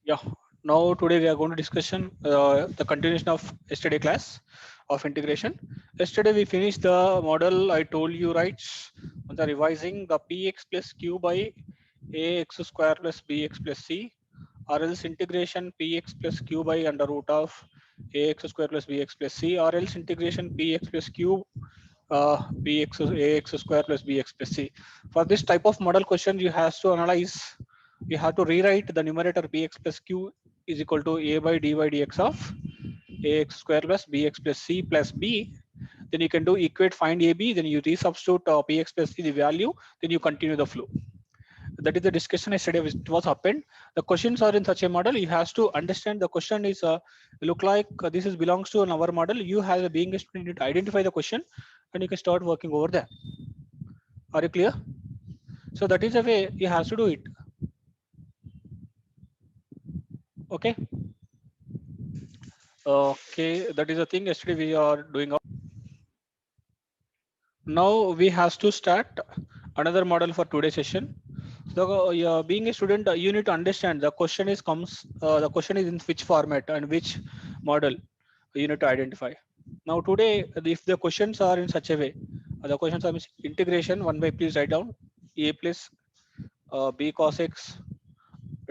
Yeah. Now today we are going to discussion the continuation of yesterday class of integration. Yesterday we finished the model I told you, right? On the revising the px plus q by ax square plus bx plus c, or else integration px plus q by under root of ax square plus bx plus c, or else integration px plus q bx ax square plus bx plus c. For this type of model question, you have to analyze. You have to rewrite the numerator bx plus q is equal to a by dy dx of ax square plus bx plus c plus b. Then you can do equate find ab. Then you resubstitute px plus c the value. Then you continue the flow. That is the discussion yesterday which was happened. The questions are in such a model. You have to understand the question is look like this is belongs to our model. You have a being a student, you need to identify the question and you can start working over there. Are you clear? So that is the way you have to do it. Okay. Okay, that is the thing yesterday we are doing. Now we have to start another model for today's session. So being a student, you need to understand the question is the question is in which format and which model you need to identify. Now today, if the questions are in such a way, the questions are integration 1 by, please write down a plus b cos x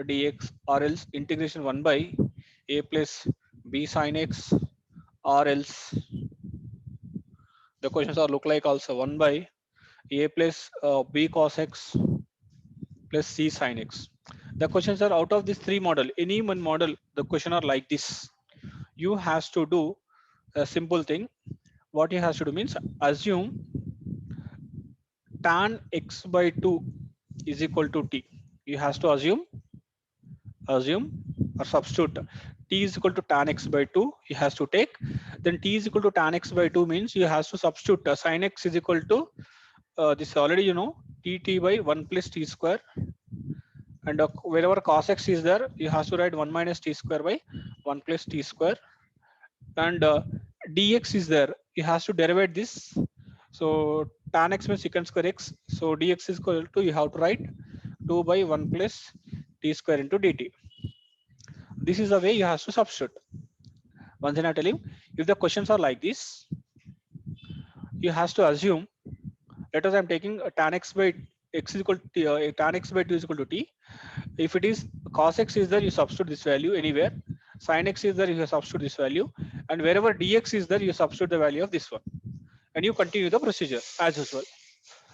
dx, or else integration 1 by a plus b sin x, or else the questions are look like also 1 by a plus b cos x plus c sin x. The questions are out of these three model. Any one model, the question are like this. You has to do a simple thing. What you has to do means assume tan x by 2 is equal to t. You has to assume or substitute t is equal to tan x by 2. You has to take, then t is equal to tan x by 2 means you has to substitute sin x is equal to this already you know tt by 1 plus t square, and wherever cos x is there you have to write 1 minus t square by 1 plus t square, and dx is there, you have to derive this. So tan x means secant square x, so dx is equal to, you have to write 2 by 1 plus t square into dt. This is the way you have to substitute. Once again I tell you, if the questions are like this, you have to assume, let us I'm taking tan x by x is equal to tan x by 2 is equal to t. If it is cos x is there, you substitute this value anywhere. Sin x is there, you substitute this value, and wherever dx is there, you substitute the value of this one, and you continue the procedure as usual.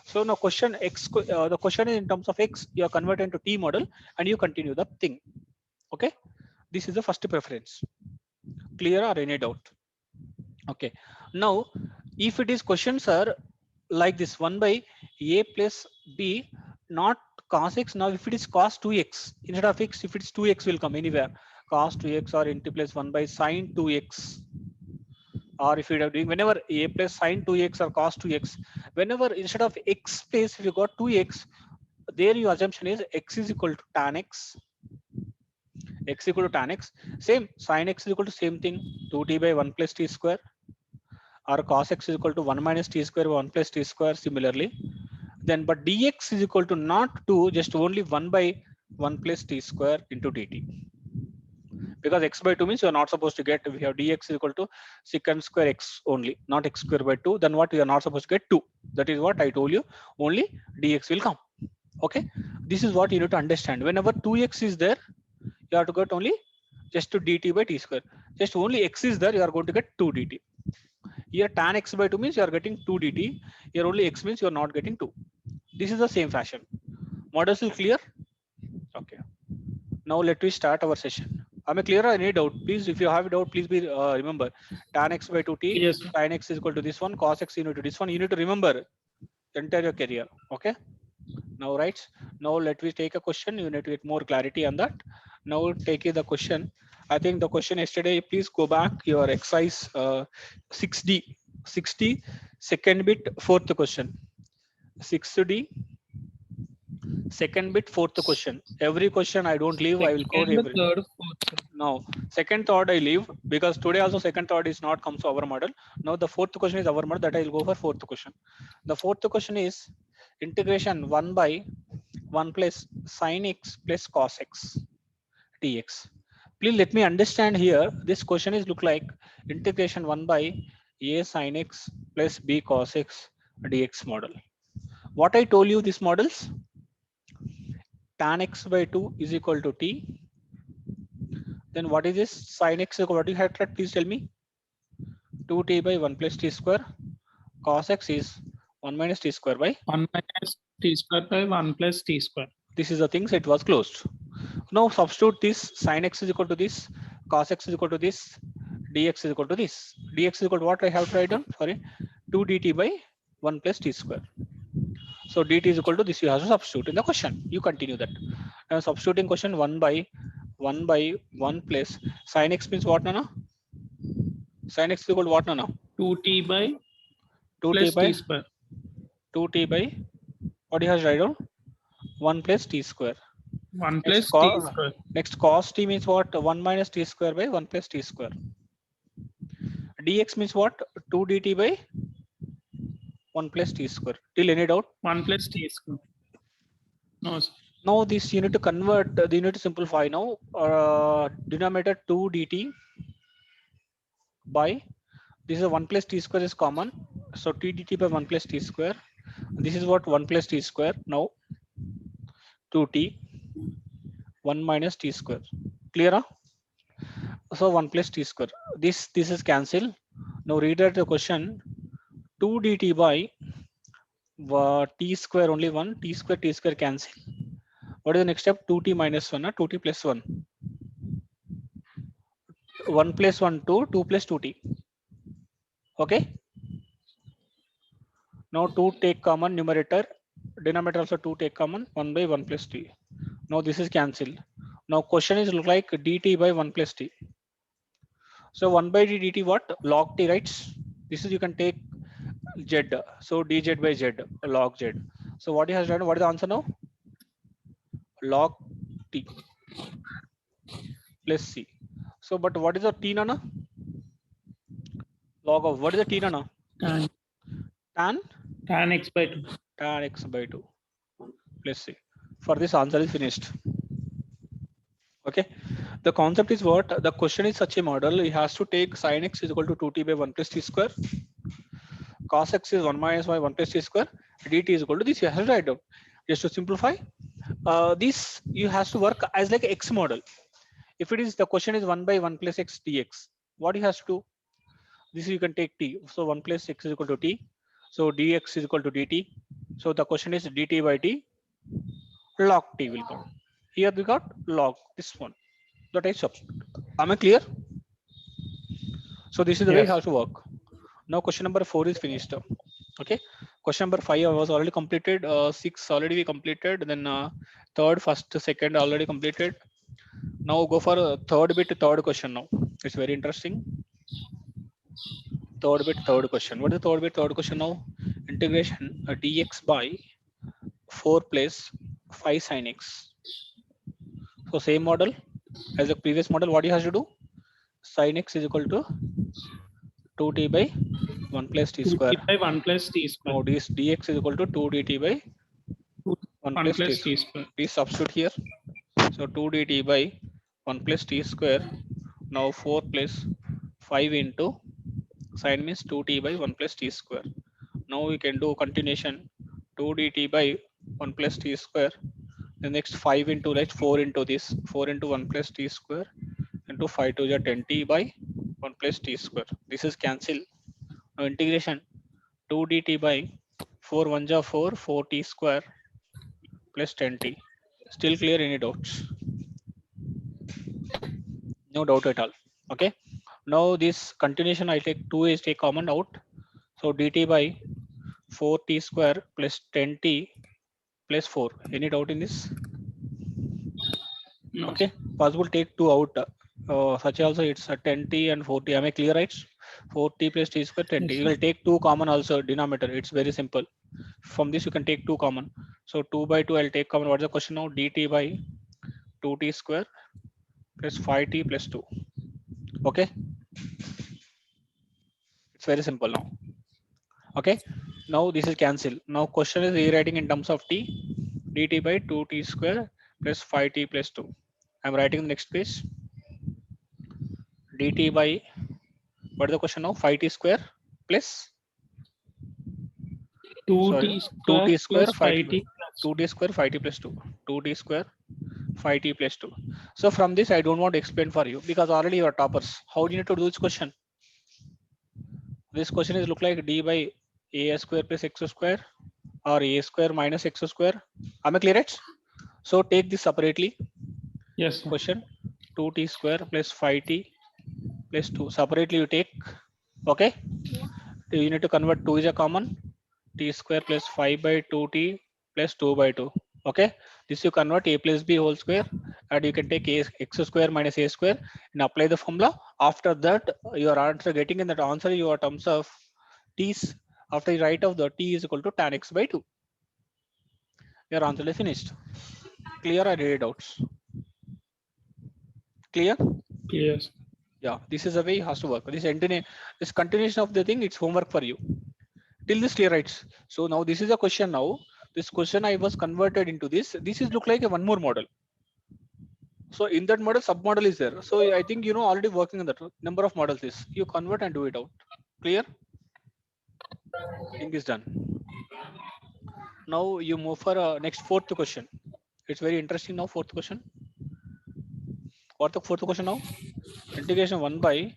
So now question x, the question is in terms of x, you are converted into t model, and you continue the thing. Okay, this is the first preference. Clear or any doubt? Okay. Now, if it is questions are like this 1 by a plus b, not cos x. Now, if it is cos 2x instead of x, if it is 2x will come anywhere. Cos 2x or nt plus 1 by sin 2x. Or if you are doing whenever a plus sin 2x or cos 2x, whenever instead of x place, if you got 2x, there your assumption is x is equal to tan x. X equal to tan x. Same sin x is equal to same thing 2t by 1 plus t square, or cos x is equal to 1 minus t square by 1 plus t square similarly. Then but dx is equal to not 2, just only 1 by 1 plus t square into dt. Because x by 2 means you are not supposed to get, we have dx is equal to secant square x only, not x square by 2. Then what, we are not supposed to get 2. That is what I told you, only dx will come. Okay, this is what you need to understand. Whenever 2x is there, you have to get only just to dt by t square. Just only x is there, you are going to get 2 dt. Here tan x by 2 means you are getting 2 dt. Here only x means you are not getting 2. This is the same fashion. Models will clear? Okay. Now let me start our session. Am I clear or any doubt? Please, if you have a doubt, please be remember tan x by 2t, Yes. sin x is equal to this one, cos x equal to this one. You need to remember entire your career. Okay. Now right. Now let me take a question. You need to get more clarity on that. Now take the question. I think the question yesterday. Please go back your exercise 6D, 60 second bit fourth question. 6D second bit fourth question. Every question I don't leave. I will cover Second, every. third, fourth. Now second third I leave because today also second third is not comes to our model. Now the fourth question is our model, that I will go for fourth question. The fourth question is integration 1 by 1 plus sin x plus cos x dx. Please let me understand here. This question is look like integration 1 by a sin x plus b cos x dx model. What I told you, these models, tan x by 2 is equal to t. Then what is this sin x? What you had tried? Please tell me. 2t by 1 plus t square. Cos x is 1 minus t square by 1 minus t square by 1 plus t square. This is the things, it was closed. Now substitute this, sin x is equal to this, cos x is equal to this, dx is equal to this. Dx is equal to what I have to write down? Sorry, 2 dt by 1 plus t square. So dt is equal to this, you have to substitute in the question. You continue that. Now substituting question 1 by 1 plus sin x means what, Nana? Sin x is equal to what, Nana? 2t by 2t plus by t square. 2t by what you have to write down? 1 plus t square. 1 plus t square. Next cos t means what? 1 minus t square by 1 plus t square. Dx means what? 2 dt by 1 plus t square. Till any doubt? 1 plus t square. No, sir. Now this you need to convert, you need to simplify now. Denominator 2 dt by, this is a 1 plus t square is common. So t dt by 1 plus t square. This is what? 1 plus t square. Now 2t 1 minus t square. Clear? Huh? So 1 plus t square. This is cancel. Now read out the question. 2 dt by t square, only 1, t square cancel. What is the next step? 2t minus 1, 2t plus 1. 1 plus 1, 2, 2 plus 2t. Okay. Now 2 take common numerator, denominator also 2 take common, 1 by 1 plus t. Now this is cancelled. Now question is look like dt by 1 plus t. So 1 by dt what? Log t, right? This is, you can take z. So dz by z, log z. So what he has done? What is the answer now? Log t plus c. So but what is the t, Nana? Log of, what is the t, Nana? Tan x by 2. Tan x by 2 plus c. For this answer is finished. Okay. The concept is what? The question is such a model. It has to take sin x is equal to 2t by 1 plus t square. Cos x is 1 minus y 1 plus t square. Dt is equal to this. You have to write down. Just to simplify, this you has to work as like x model. If it is, the question is 1 by 1 plus x dx, what you has to do? This you can take t. So 1 plus x is equal to t. So dx is equal to dt. So the question is dt by t, log t will come. Here we got log this one. That I substitute. Am I clear? So this is the way it has to work. Now question number 4 is finished. Okay. Question number 5 was already completed. 6 already we completed. Then third, first, second already completed. Now go for third question now. It's very interesting. Third question. What is the third question now? Integration dx by 4 plus 5 sin x. So same model as the previous model. What he has to do? Sin x is equal to 2t by 1 plus t square. 2t by 1 plus t square. Now this dx is equal to 2 dt by 1 plus t square. Please substitute here. So 2 dt by 1 plus t square. Now 4 plus 5 into sin means 2t by 1 plus t square. Now we can do continuation 2 dt by 1 plus t square. The next 5 into, like 4 into this, 4 into 1 plus t square into 5 to the 10t by 1 plus t square. This is cancel. Now integration 2 dt by 4 1 ja 4, 4t square plus 10t. Still clear? Any doubts? No doubt at all. Okay. Now this continuation I take 2 is take common out. So dt by 4t square plus 10t plus 4. Any doubt in this? No. Okay. Possible take 2 out. Such also it's a 10t and 4t. Am I clear, right? 4t plus t square 10t. Yes, you will take 2 common also denominator. It's very simple. From this you can take 2 common. So 2 by 2 I'll take common. What's the question now? dt by 2t square plus 5t plus 2. Okay. It's very simple now. Okay. Now this is cancel. Now question is rewriting in terms of t. dt by 2t square plus 5t plus 2. I'm writing the next page. dt by, what is the question now? 5t square plus 2t 2t square square plus 5t 5t plus 2t square 5t plus 2, 2t square 5t plus 2. So from this I don't want to explain for you because already you are toppers. How do you need to do this question? This question is look like d by a square plus x square or a square minus x square. Am I clear it? So take this separately. Yes, sir. Question 2t square plus 5t plus 2 separately you take. Okay, you need to convert 2 is a common, t square plus 5 by 2t plus 2 by 2. Okay, this you convert a plus b whole square and you can take a x square minus a square and apply the formula. After that your answer getting in that answer your terms of t's. After you write of the t is equal to tan x by 2, your answer is finished. Clear or any doubts? Clear? Clear. Yeah, this is the way it has to work. This continuation of the thing, it's homework for you till this clear, right? So now this is a question. Now this question I was converted into this. This is look like a one more model. So in that model, sub model is there. So I think you know already working on that number of models is you convert and do it out. Clear? Thing is done. Now you move for next fourth question. It's very interesting now. Fourth question. What the fourth question now? Integration 1 by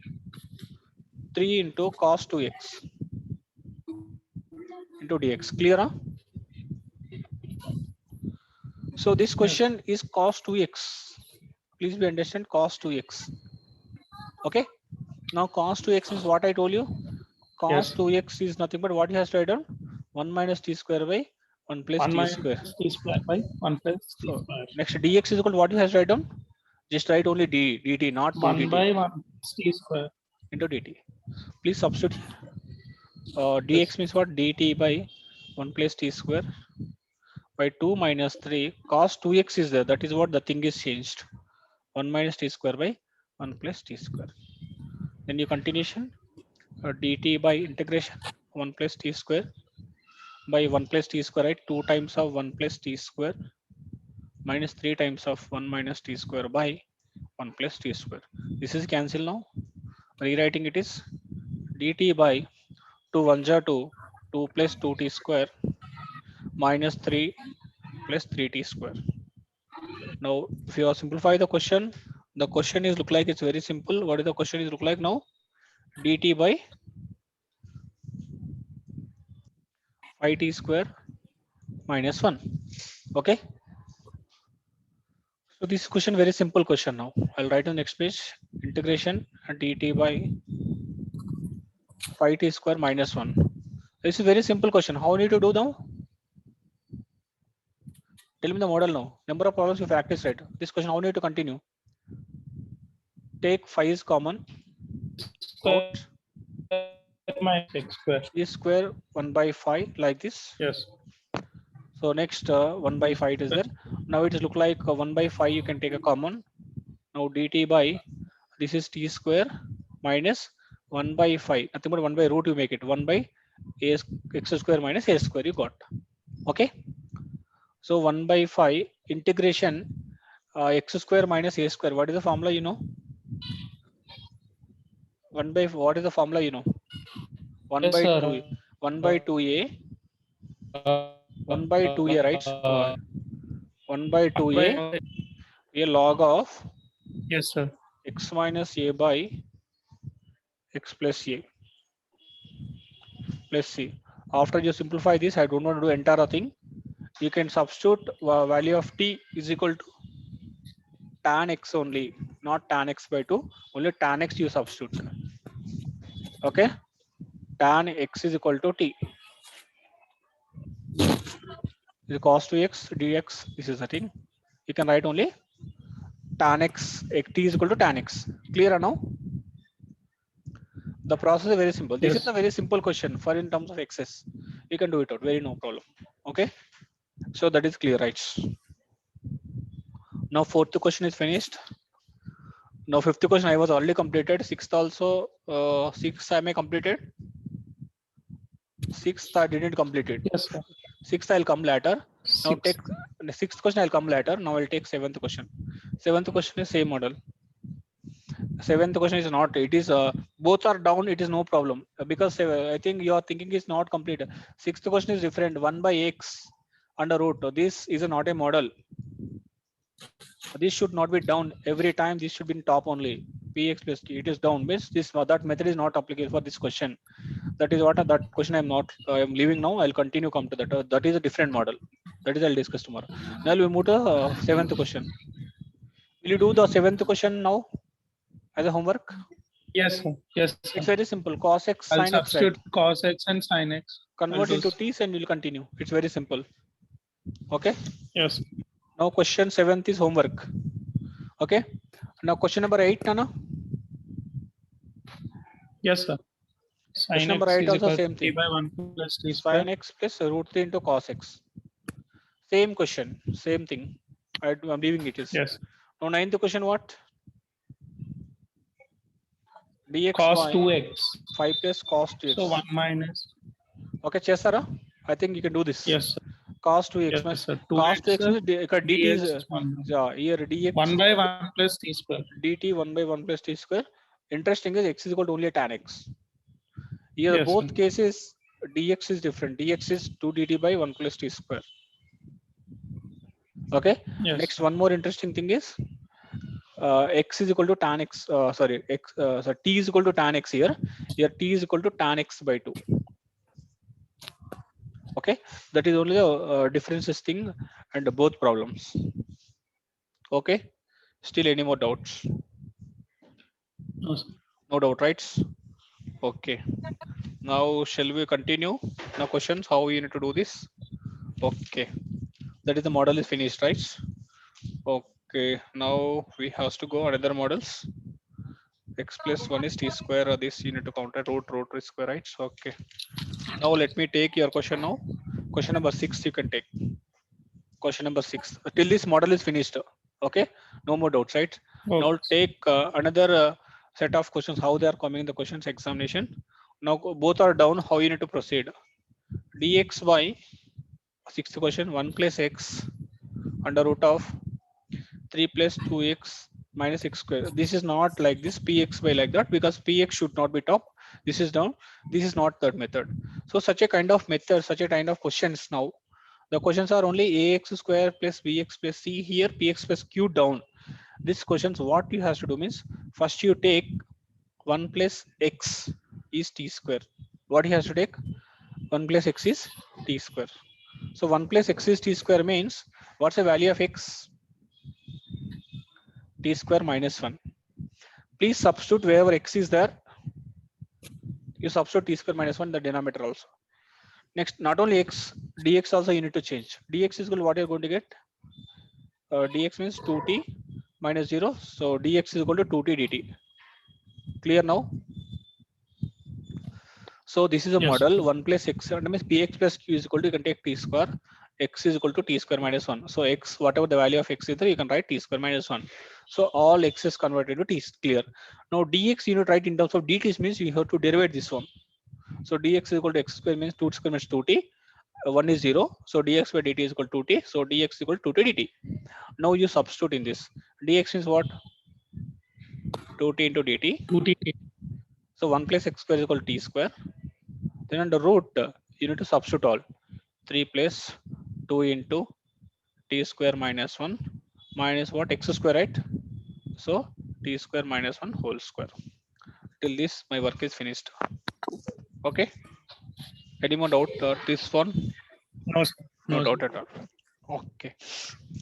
3 into cos 2x into dx. Clear? Huh? So this question is cos 2x. Please be understand cos 2x. Okay. Now cos 2x is what I told you. Cos Yes. 2x is nothing but what you have to write down? 1 minus t square by 1 plus 1 t minus square. t square by 1 plus t So square. next dx is equal to what you have to write down? Just write only dt, not 2 1 dt by 1 t square. into dt. Please substitute here. Dx Yes. means what? dt by 1 plus t square by 2 minus 3. Cos 2x is there. That is what the thing is changed. 1 minus t square by 1 plus t square. Then you continuation dt by integration 1 plus t square by 1 plus t square, right? 2 times of 1 plus t square minus 3 times of 1 minus t square by 1 plus t square. This is cancel now. Rewriting it is dt by 2 1 ja 2, 2 plus 2t square minus 3 plus 3t square. Now if you simplify the question is look like it's very simple. What is the question is look like now? dt by 5t square minus 1. Okay. So this question very simple question now. I'll write on next page. Integration dt by 5t square minus 1. This is very simple question. How need to do now? Tell me the model now. Number of problems you practice, right? This question how need to continue? Take 5 is common. Out Minus x square. is square 1 by 5 like this. Yes. So next 1 by 5 is there. Now it is look like 1 by 5 you can take a common. Now dt by this is t square minus 1 by 5. Nothing but 1 by root you make it. 1 by a x square minus a square you got. Okay. So 1 by 5 integration x square minus a square. What is the formula you know? 1 by what is the formula you know? 1 Yes, by sir. 2 1 by 2a 1 by 2a, right? 1 by 2a a log of Yes, sir. x minus a by x plus a plus c. After you simplify this, I don't want to do entire thing. You can substitute value of t is equal to tan x only, not tan x by 2. Only tan x you substitute. Okay, tan x is equal to t. This is cos 2x dx. This is the thing. You can write only tan x, t is equal to tan x. Clear now? The process is very simple. This Yes. is a very simple question for in terms of excess. You can do it out. Very no problem. Okay. So that is clear, right? Now fourth question is finished. Now fifth question I was already completed. Sixth also. Sixth I may completed. Sixth I didn't complete it. Yes, sir. Sixth I'll come later. Now Six. take the sixth question I'll come later. Now I'll take seventh question. Seventh question is same model. Seventh question is not. It is both are down. It is no problem because I think your thinking is not complete. Sixth question is different. 1 by x under root. This is not a model. This should not be down every time. This should be in top only. Px plus t. It is down. Means this that method is not applicable for this question. That is what that question I am not. I am leaving now. I'll continue come to that. That is a different model. That is I'll discuss tomorrow. Now we move to seventh question. Will you do the seventh question now as a homework? Yes, sir. Yes, sir. It's very simple. Cos x, I'll sin x, right? substitute cos x and sin x. Convert I'll into do- t's and you'll continue. It's very simple. Okay. Yes. Now question 7th is homework. Okay. Now question number 8, Nana. Yes, sir. Question Sin number x 8 is also equal to same t thing. by 1 plus t square. Sin x plus root 3 into cos x. Same question. Same thing. I'm leaving it is. Yes. Now 9th question what? dx Cos y 2x. 5 plus cos 2x. So 1 minus. Okay, Chesara. I think you can do this. Yes, sir. Cos 2x. Yes, sir. Cos 2x sir. means dt is dx 1. yeah, here dx 1 by 1 plus t square. dt 1 by 1 plus t square. Interesting is x is equal to only tan x. Here Yes, both sir. cases dx is different. Dx is 2 dt by 1 plus t square. Okay. Yes. Next, one more interesting thing is x is equal to tan x. Sorry, x. So t is equal to tan x here. Here t is equal to tan x by 2. Okay, that is only the differences thing and both problems. Okay, still any more doubts? No, sir. No doubt, right? Okay. Now shall we continue? Now questions how we need to do this? Okay, that is the model is finished, right? Okay, now we have to go another models. X plus 1 is t square. This you need to count at root square, right? Okay. Now let me take your question now. Question number 6 you can take. Question number 6. Till this model is finished. Okay, no more doubts, right? Okay. Now take another set of questions. How they are coming in the questions examination. Now both are down. How you need to proceed? dxy. Sixth question. 1 plus x under root of 3 plus 2x minus x square. This is not like this px by like that because px should not be top. This is down. This is not that method. So such a kind of method, such a kind of questions now. The questions are only ax square plus bx plus c here, px plus q down. These questions, what you have to do means first you take 1 plus x is t square. What he has to take? 1 plus x is t square. So 1 plus x is t square means what's the value of x? T square minus 1. Please substitute wherever x is there. You substitute t square minus 1 the denominator also. Next, not only x, dx also you need to change. Dx is equal to what you're going to get? Dx means 2t minus 0. So dx is equal to 2t dt. Clear now? So this is a Yes. model 1 plus x. That means px plus q is equal to, you can take t square. X is equal to t square minus 1. So x, whatever the value of x is there, you can write t square minus 1. So all x is converted to t, clear. Now dx you need to write in terms of dt means you have to derivate this one. So dx is equal to x square means 2 square means 2t. 1 is 0. So dx by dt is equal to 2t. So dx is equal to 2t dt. Now you substitute in this. Dx means what? 2t into dt. 2t. So 1 plus x square is equal to t square. Then under root, you need to substitute all. 3 plus 2 into t square minus 1 minus what? X square, right? So t square minus 1 whole square. Till this, my work is finished. Okay. Any more doubt? This one? No, sir. No doubt at all. Okay.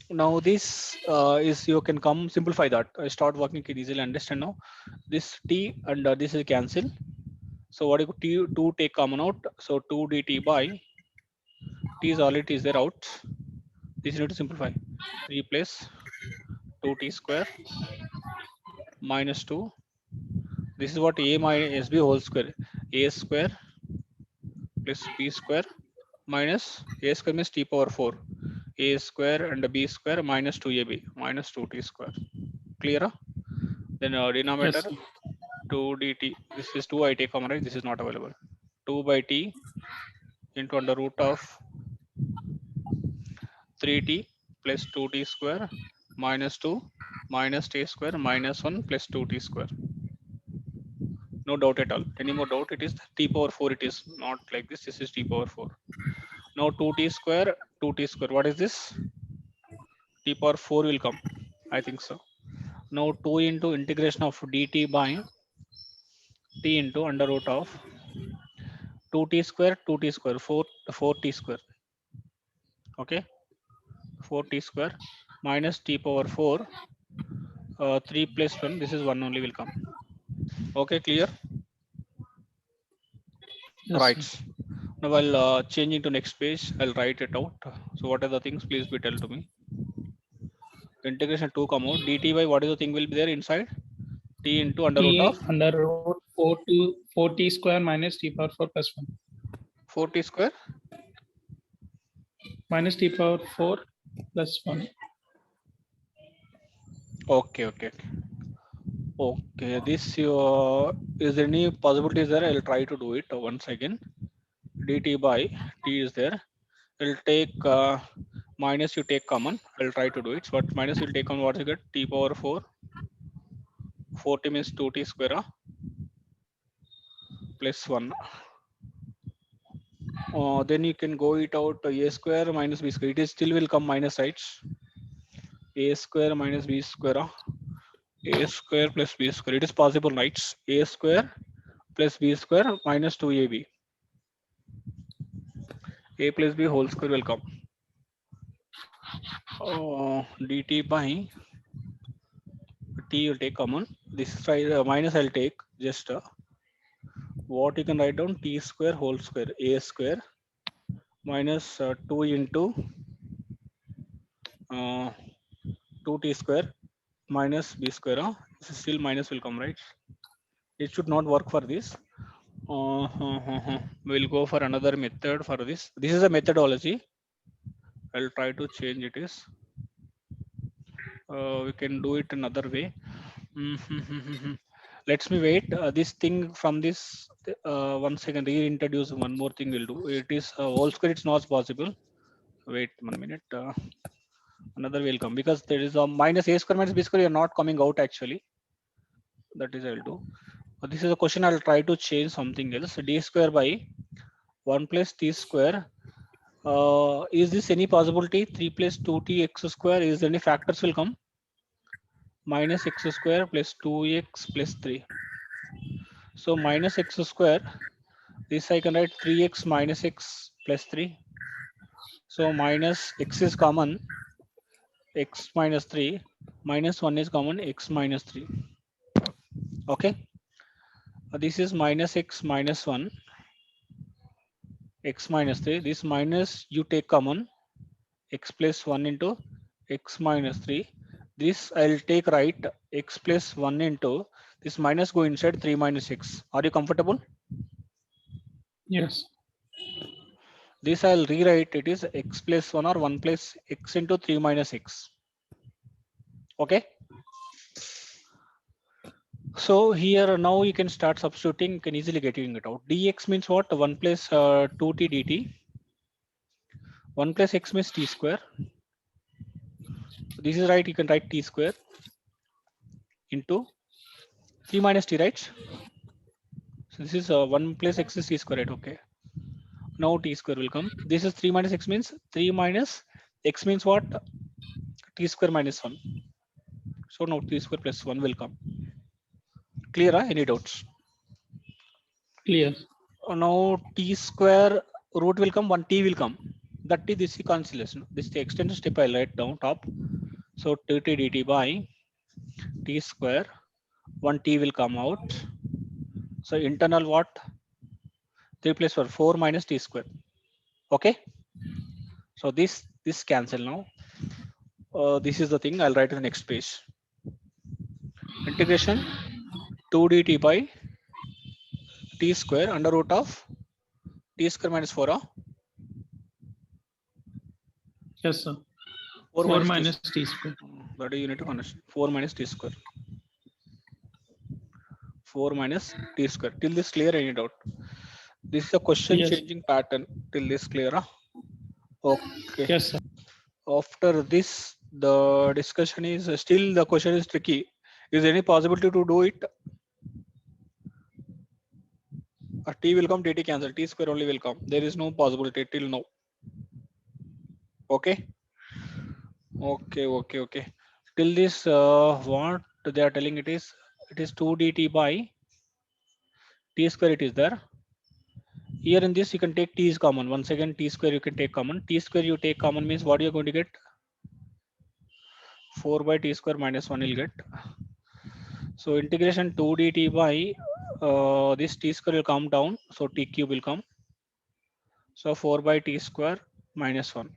Now this is, you can come simplify that. Start working it easily. Understand now. This t and this is cancel. So what you 2 take common out. So 2 dt by t is already is there out. This you need to simplify. 3 plus 2t square minus 2. This is what a minus b whole square. A square plus b square minus a square means t power 4. A square and b square minus 2ab minus 2t square. Clear? Then denominator Yes. 2 dt. This is 2 I take common, right? This is not available. 2 by t into under root of 3t plus 2t square minus 2 minus t square minus 1 plus 2t square. No doubt at all. Any more doubt? It is t power 4. It is not like this. This is t power 4. Now 2t square, 2t square. What is this? T power 4 will come. I think so. Now 2 into integration of dt by t into under root of 2t square, 2t square, 4t square. Okay. 4t square minus t power 4. 3 plus 1. This is 1 only will come. Okay, clear? Yes, Right. sir. Now I'll changing to next page. I'll write it out. So what are the things? Please be tell to me. Integration 2 come out. dt by what is the thing will be there inside? T into under root T of under root 4t square minus t power 4 plus 1 4t square. minus t power 4 plus 1. Okay. Okay. This is there any possibilities there? I'll try to do it once again. dt by t is there. I'll take minus, you take common. I'll try to do it. So what minus will take on what you get? T power 4. 4t means 2t square plus 1. Then you can go it out a square minus b square. It is still will come minus, right? A square minus b square. A square plus b square. It is possible, right? A square plus b square minus 2ab. A plus b whole square will come. Dt by t will take common. This side minus I'll take just what you can write down, t square whole square, a square minus 2 into 2t square minus b square. This is still minus will come, right? It should not work for this. We'll go for another method for this. This is a methodology. I'll try to change it is. We can do it another way. Let's me wait. This thing from this 1 second reintroduce one more thing we'll do. It is whole square. It's not possible. Wait 1 minute. Another will come because there is a minus a square minus b square. You're not coming out actually. That is I'll do. This is a question. I'll try to change something else. D square by 1 plus t square. Is this any possibility? 3 plus 2t x square. Is there any factors will come? Minus x square plus 2x plus 3. So minus x square. This I can write 3x minus x plus 3. So minus x is common. X minus 3 minus 1 is common. X minus 3. Okay. This is minus x minus 1. X minus 3. This minus you take common. X plus 1 into x minus 3. This I'll take right, x plus 1 into this minus go inside 3 minus x. Are you comfortable? Yes. This I'll rewrite, it is x plus 1 or 1 plus x into 3 minus x. Okay. So here now you can start substituting, you can easily getting it out. Dx means what? 1 plus 2t dt. 1 plus x means t square. This is right, you can write t square into 3 minus t, right? So this is 1 plus x is t square, right? Okay. Now t square will come. This is 3 minus x means 3 minus x means what? T square minus 1. So now t square plus 1 will come. Clear? Any doubts? Clear. Now t square root will come, 1t will come. That is this is cancellation. This is the extended step I'll write down top. So 2t dt by t square, 1t will come out. So internal what? 3 plus 4 minus t square. Okay. So this cancel now. This is the thing I'll write in the next page. Integration 2 dt by t square under root of t square minus 4. Yes, sir. 4 minus t square. That is you need to understand. 4 minus t square. 4 minus t square. Till this clear, any doubt? This is a question Yes. changing pattern. Till this clear. Okay. Yes, sir. After this The discussion is still, the question is tricky. Is there any possibility to do it? T will come, dt cancel, t square only will come. There is no possibility till now. Okay. Okay. Till this, what they are telling it is 2 dt by t square. It is there. Here in this, you can take t is common. Once again, t square you can take common. T square you take common means what you are going to get? 4 by t square minus 1 you'll get. So integration 2 dt by this t square will come down. So t cube will come. So 4 by t square minus 1.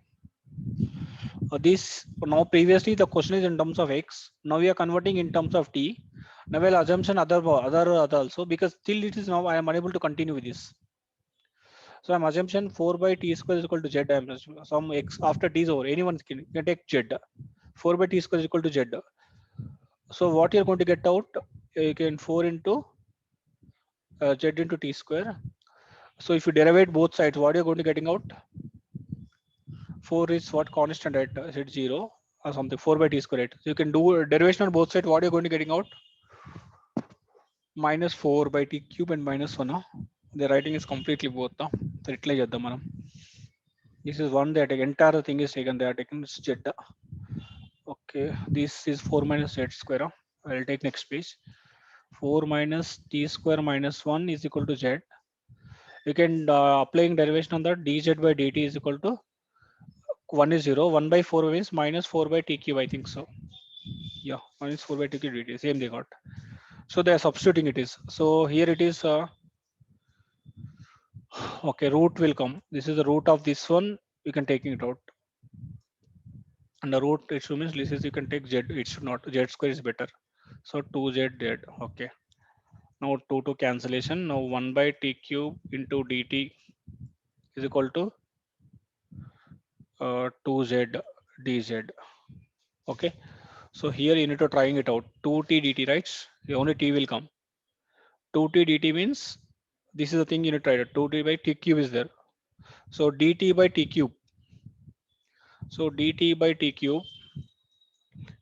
This now previously the question is in terms of x. Now we are converting in terms of t. Now we'll assumption other also, because till it is now I am unable to continue with this. So I'm assumption 4 by t square is equal to z. Some x after t is over. Anyone can take z. 4 by t square is equal to z. So what you're going to get out, you can 4 into z into t square. So if you derivate both sides, what you're going to getting out? 4 is what constant, right? Is it 0 or something? 4 by t square, right? So you can do a derivation on both sides. What you're going to getting out? Minus 4 by t cube and minus 1. Huh? The writing is completely both. Huh? This is one, that entire thing is taken. They are taken z. Okay, this is 4 minus z square. Huh? I'll take next page. 4 minus t square minus 1 is equal to z. You can applying derivation on that, dz by dt is equal to 1 is 0. 1 by 4 means minus 4 by t cube, I think so. Yeah, minus 4 by t cube dt, same they got. So they are substituting it is. So here it is. Okay, root will come. This is the root of this one. You can taking it out. And the root, it should means this is, you can take z. It should not. Z square is better. So 2z. Okay. Now 2 to cancellation. Now 1 by t cube into dt is equal to 2z dz. Okay. So here you need to trying it out. 2t dt, right? Only t will come. 2t dt means this is the thing you need to try it. 2t by t cube is there. So dt by t cube. So dt by t cube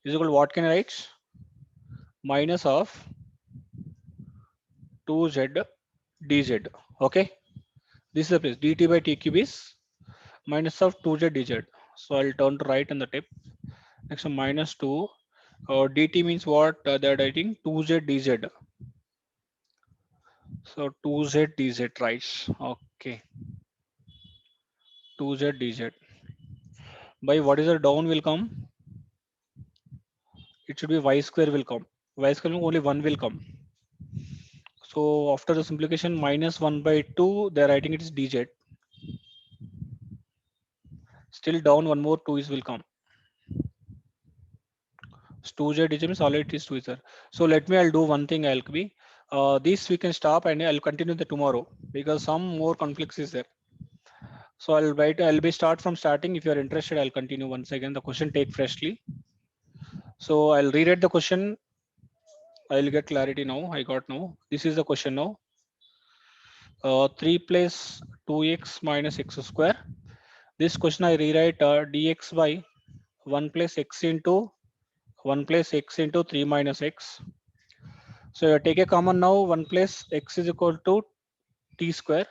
is equal to what can I write? Minus of 2z dz. Okay. This is the place. dt by t cube is minus of 2z dz. So I'll turn to right on the tip. Next one, minus 2. Dt means what? They're writing 2z dz. So 2z dz, right? Okay. 2z dz. By what is the down will come? It should be y square will come. Y square only 1 will come. So after the simplification, minus 1 by 2, they're writing it is dz. Still down one more 2 is will come. 2z dz means already it is 2 is there. So let me, I'll do one thing, I'll be. This we can stop and I'll continue the tomorrow because some more conflicts is there. So I'll be start from starting. If you're interested, I'll continue once again. The question take freshly. So I'll rewrite the question. I'll get clarity now. I got now. This is the question now. 3 plus 2x minus x square. This question I rewrite dx by 1 plus x into 1 plus x into 3 minus x. So you take a common now. 1 plus x is equal to t square.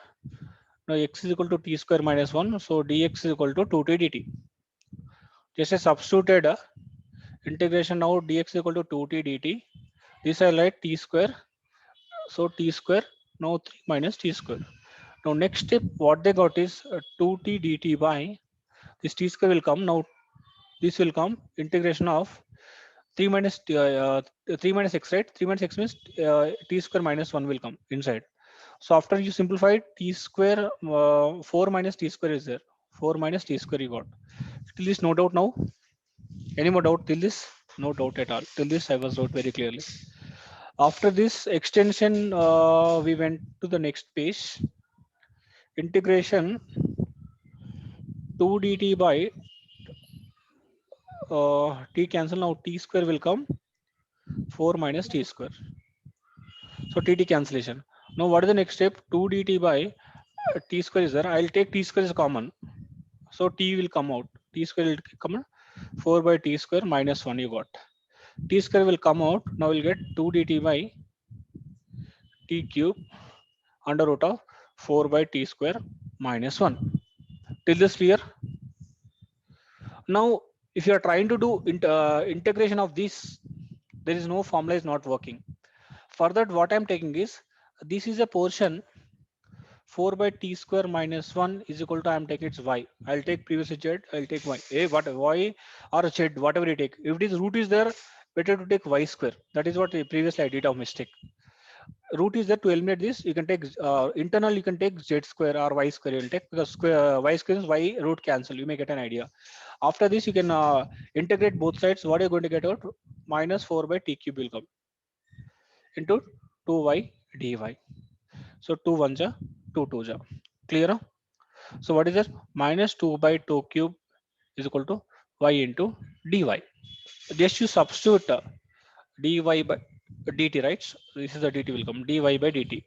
Now x is equal to t square minus 1. So dx is equal to 2t dt. Just a substituted integration now, dx is equal to 2t dt. This I write t square. So t square now 3 minus t square. Now next step what they got is 2t dt by this t square will come. Now this will come integration of 3 minus 3 minus x, right? 3 minus x means t square minus 1 will come inside. So after you simplify t square, 4 minus t square is there. 4 minus t square you got. Till this no doubt now. Any more doubt till this? No doubt at all. Till this I was out very clearly. After this extension, we went to the next page. Integration 2 dt by t cancel, now t square will come 4 minus t square. So tt cancellation. Now what is the next step? 2 dt by t square is there. I'll take t square as common. So t will come out. T square will come out. 4 by t square minus 1 you got. T square will come out. Now we'll get 2 dt by t cube under root of 4 by t square minus 1. Till this clear? Now, if you are trying to do integration of this, there is no formula is not working. For that, what I'm taking is, this is a portion 4 by t square minus 1 is equal to, I'm taking its y. I'll take previous z, I'll take y. What y or z, whatever you take. If this root is there, better to take y square. That is what previously I did of mistake. Root is there to eliminate this. You can take internal, you can take z square or y square. You'll take, because square y square is y root cancel. You may get an idea. After this, you can integrate both sides. What are you going to get out? Minus 4 by t cube will come into 2y dy. So 2 1 ja, 2 2 ja. Clear? So what is that? Minus 2 by 2 cube is equal to y into dy. Just you substitute dy by dt, right? So this is the dt will come, dy by dt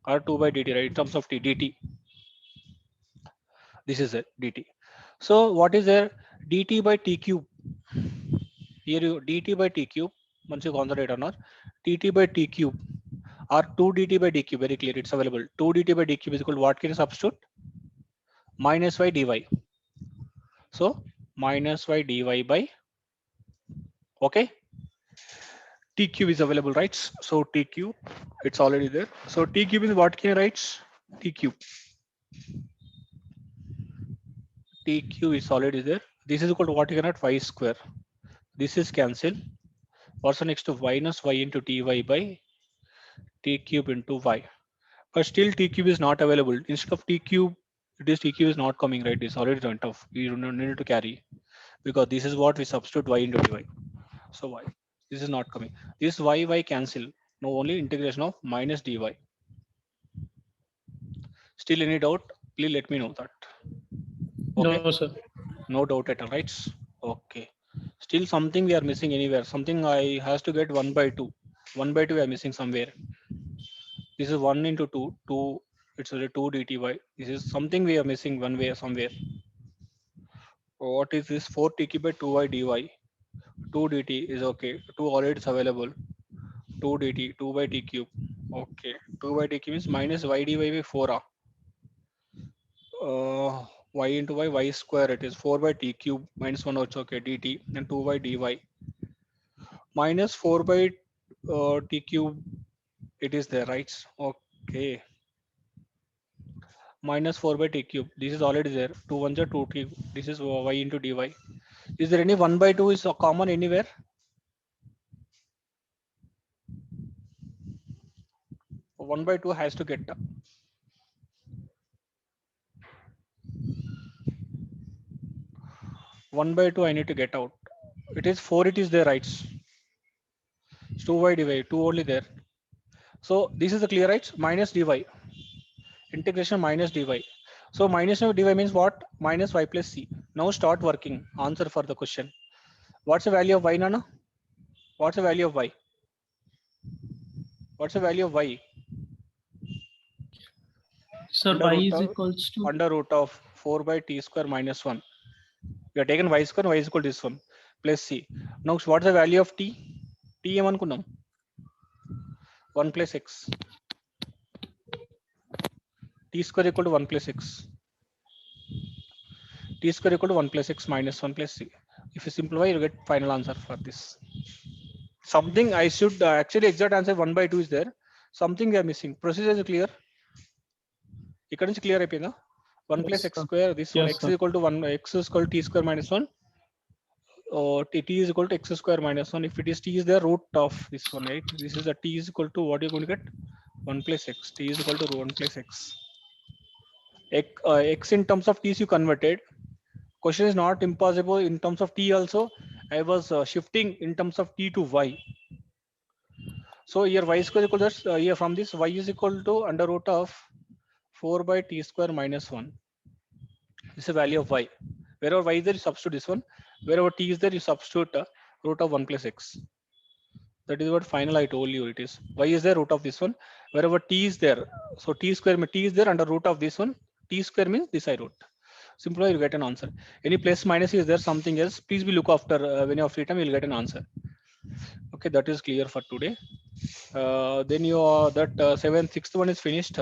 or 2 by dt, right? In terms of t, dt. This is it, dt. So what is there? dt by t cube. Here you dt by t cube. Once you concentrate on dt by t cube or 2 dt by d cube. Very clear, it's available. 2 dt by d cube is equal to what can you substitute? Minus y dy. So minus y dy by, okay, t cube is available, right? So t cube, it's already there. So t cube is what can you write? T cube. T cube is already there. This is equal to what you can write? Y square. This is cancel. What's the next to minus y into ty by t cube into y. But still t cube is not available. Instead of t cube, this t cube is not coming, right? It's already turned off. You don't need to carry, because this is what we substitute y into dy. So y, this is not coming. This y cancel. No, only integration of minus dy. Still any doubt? Please let me know that. Okay. No, sir. No doubt at all, right? Okay. Still something we are missing anywhere. Something I has to get 1 by 2. 1 by 2 we are missing somewhere. This is 1 into 2. 2. It's only 2 dt. This is something we are missing one way somewhere. What is this? 4 t cube by 2y dy. 2 dt is okay. 2 already is available. 2 dt, 2 by t cube. Okay. 2 by t cube is minus y dy by 4. Y into y square, it is 4 by t cube minus 1 also, okay, dt, and 2 by dy minus 4 by t cube, it is there, right? Okay, minus 4 by t cube, this is already there. 2 1 2 t, this is y into dy. Is there any 1 by 2 is common anywhere? One by 2 has to get 1 by 2. I need to get out. It is 4. It is there, right? 2y dy, 2 only there. So this is the clear, right? Minus dy. Integration minus dy. So minus dy means what? Minus y plus c. Now start working. Answer for the question. What's the value of y, Nana? What's the value of y? What's the value of y? Sir, Under y root is of- equals to Under root of 4 by t square minus 1. We have taken y square, y is equal to this one plus c. Now what's the value of t? T ఏమనుకున్నాం? 1 plus x. T square equal to 1 plus x. T square equal to 1 plus x minus 1 plus c. If you simplify, you get final answer for this. Something I should actually exact answer 1 by 2 is there. Something we are missing. Procedure is clear. ఇక్కడ నుంచి clear అయిపోయిందా? 1 plus Yes, x sir. square. This one Yes, x sir. is equal to 1. X is equal to t square minus 1. T is equal to x square minus 1. If it is t is the root of this one, right? This is the t is equal to what you're going to get? 1 plus x. T is equal to 1 plus x. X in terms of t's you converted. Question is not impossible in terms of t also. I was shifting in terms of t to y. So here y square equal to here from this y is equal to under root of 4 by t square minus 1. This is the value of y. Wherever y is there, you substitute this one. Wherever t is there, you substitute root of 1 plus x. That is what final I told you it is. Y is there, root of this one. Wherever t is there, so t square, t is there under root of this one. T square means this I wrote. Simplify, you'll get an answer. Any plus minus is there something else, please be look after when you're free time, you'll get an answer. Okay, that is clear for today. Then your that sixth one is finished.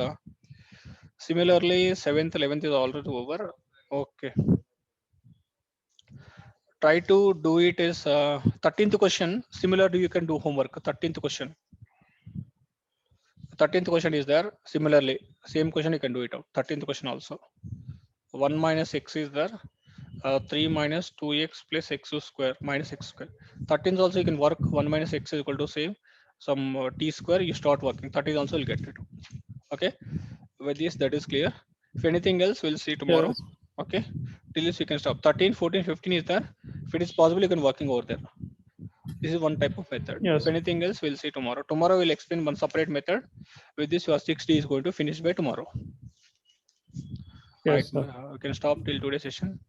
Similarly, 7th, 11th is already over. Okay. Try to do it is 13th question. Similarly, you can do homework. 13th question. 13th question is there. Similarly, same question you can do it out. 13th question also. 1 minus x is there. 3 minus 2x plus x square minus x square. 13th also you can work. 1 minus x is equal to same some t square. You start working. 13th also will get it. Okay. With this, that is clear. If anything else, we'll see tomorrow. Yes. Okay. Till this you can stop. 13, 14, 15 is there. If it is possible, you can working over there. This is one type of method. Yes. If anything else, we'll see tomorrow. Tomorrow we'll explain one separate method. With this, your 6D is going to finish by tomorrow. Yes, Right. We can stop till today's session.